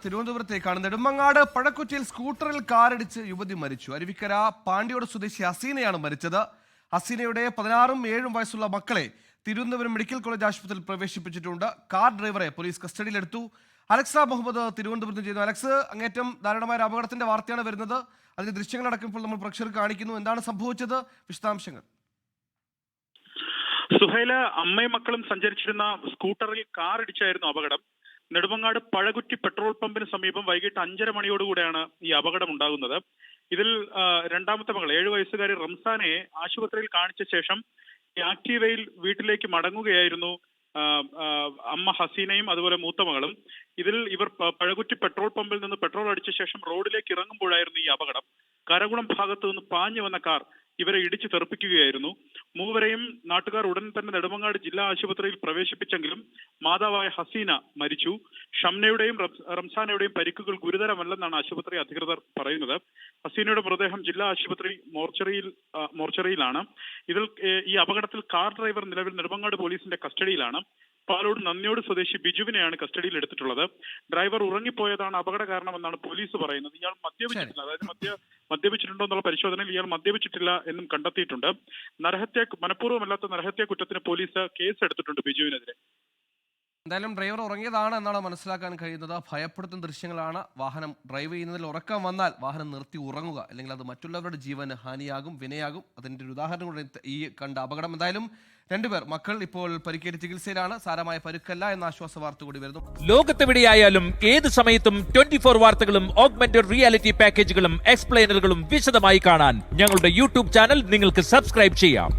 തിരുവനന്തപുരത്തേക്കാണ്. നെടുമങ്ങാട് പഴക്കുറ്റിയിൽ സ്കൂട്ടറിൽ കാറിടിച്ച് യുവതി മരിച്ചു. അരുവിക്കര പാണ്ടിയോട് സ്വദേശി ഹസീനയാണ് മരിച്ചത്. ഹസീനയുടെ 16ഉം 7ഉം വയസ്സുള്ള മക്കളെ തിരുവനന്തപുരം മെഡിക്കൽ കോളേജ് ആശുപത്രിയിൽ പ്രവേശിപ്പിച്ചിട്ടുണ്ട്. കാർ ഡ്രൈവറെ പോലീസ് കസ്റ്റഡിയിലെടുത്തു. അലക്സ മുഹമ്മദ് തിരുവനന്തപുരത്ത് ചെയ്യുന്നു. അലക്സ്, അങ്ങേറ്റം ദാരുണമായ ഒരു അപകടത്തിന്റെ വാർത്തയാണ് വരുന്നത്. അതിന്റെ ദൃശ്യങ്ങളടക്കം ഇപ്പോൾ നമ്മൾ പ്രേക്ഷകർക്ക് കാണിക്കുന്നു. എന്താണ് സംഭവിച്ചത്? വിശദാംശങ്ങൾ. സുഹൈല, അമ്മയും മക്കളും സഞ്ചരിച്ചിരുന്ന സ്കൂട്ടറിൽ കാർ ഇടിച്ചായിരുന്നു അപകടം. നെടുമങ്ങാട് പഴകുറ്റി പെട്രോൾ പമ്പിന് സമീപം വൈകിട്ട് 5:30 മണിയോടുകൂടെയാണ് ഈ അപകടം ഉണ്ടാകുന്നത്. ഇതിൽ രണ്ടാമത്തെ മകൾ 7 വയസ്സുകാരി റംസാനെ ആശുപത്രിയിൽ കാണിച്ച ശേഷം ആക്റ്റീവയിൽ വീട്ടിലേക്ക് മടങ്ങുകയായിരുന്നു അമ്മ ഹസീനയും അതുപോലെ മൂത്ത മകളും. ഇതിൽ ഇവർ പഴകുറ്റി പെട്രോൾ പമ്പിൽ നിന്ന് പെട്രോൾ അടിച്ച ശേഷം റോഡിലേക്ക് ഇറങ്ങുമ്പോഴായിരുന്നു ഈ അപകടം. കരകുളം ഭാഗത്തു നിന്ന് പാഞ്ഞു വന്ന കാർ ഇവരെ ഇടിച്ചു തെറിപ്പിക്കുകയായിരുന്നു. മൂവരെയും നാട്ടുകാർ ഉടൻ തന്നെ നെടുമങ്ങാട് ജില്ലാ ആശുപത്രിയിൽ പ്രവേശിപ്പിച്ചെങ്കിലും മാതാവായ ഹസീന മരിച്ചു. ഷംനയുടെയും റംസാനയുടെയും പരിക്കുകൾ ഗുരുതരമല്ലെന്നാണ് ആശുപത്രി അധികൃതർ പറയുന്നത്. ഹസീനയുടെ മൃതദേഹം ജില്ലാ ആശുപത്രി മോർച്ചറിയിലാണ്. ഇതിൽ ഈ അപകടത്തിൽ കാർ ഡ്രൈവർ നിലവിൽ നെടുമങ്ങാട് പോലീസിന്റെ കസ്റ്റഡിയിലാണ്. പാലോട് നന്ദിയോട് സ്വദേശി ബിജുവിനെയാണ് കസ്റ്റഡിയിൽ എടുത്തിട്ടുള്ളത്. ഡ്രൈവർ ഉറങ്ങിപ്പോയതാണ് അപകട കാരണമെന്നാണ് പോലീസ് പറയുന്നത്. ഇയാൾ മദ്യപിച്ചിട്ടില്ല, അതായത് മദ്യപിച്ചിട്ടുണ്ടോ എന്നുള്ള പരിശോധനയിൽ ഇയാൾ മദ്യപിച്ചിട്ടില്ല എന്നും കണ്ടെത്തിയിട്ടുണ്ട്. മനഃപൂർവ്വമല്ലാത്ത നരഹത്യാ കുറ്റത്തിന് പോലീസ് കേസ് എടുത്തിട്ടുണ്ട് ബിജുവിനെതിരെ. എന്തായാലും ഡ്രൈവർ ഉറങ്ങിയതാണ് എന്നാണ് മനസ്സിലാക്കാൻ കഴിയുന്നത്. ഭയപ്പെടുത്തുന്ന ദൃശ്യങ്ങളാണ്. വാഹനം ഡ്രൈവ് ചെയ്യുന്നതിൽ ഉറക്കം വന്നാൽ വാഹനം നിർത്തി ഉറങ്ങുക, അല്ലെങ്കിൽ അത് മറ്റുള്ളവരുടെ ജീവന് ഹാനിയാകും, വിനയാകും. അതിൻ്റെ ഒരു ഉദാഹരണം കൂടെ ഈ കണ്ട അപകടം. എന്തായാലും രണ്ടുപേർ മക്കൾ ഇപ്പോൾ പരിക്കേറ്റ് ചികിത്സയിലാണ്. സാരമായ പരുക്കല്ല എന്ന ആശ്വാസ വാർത്ത കൂടി വരുന്നു. ലോകത്തെവിടെയായാലും ഏത് സമയത്തും 24 വാർത്തകളും ഓഗ്മെന്റഡ് റിയാലിറ്റി പാക്കേജുകളും എക്സ്പ്ലെയിനറുകളും വിശദമായി കാണാൻ ഞങ്ങളുടെ യൂട്യൂബ് ചാനൽ നിങ്ങൾക്ക് സബ്സ്ക്രൈബ് ചെയ്യാം.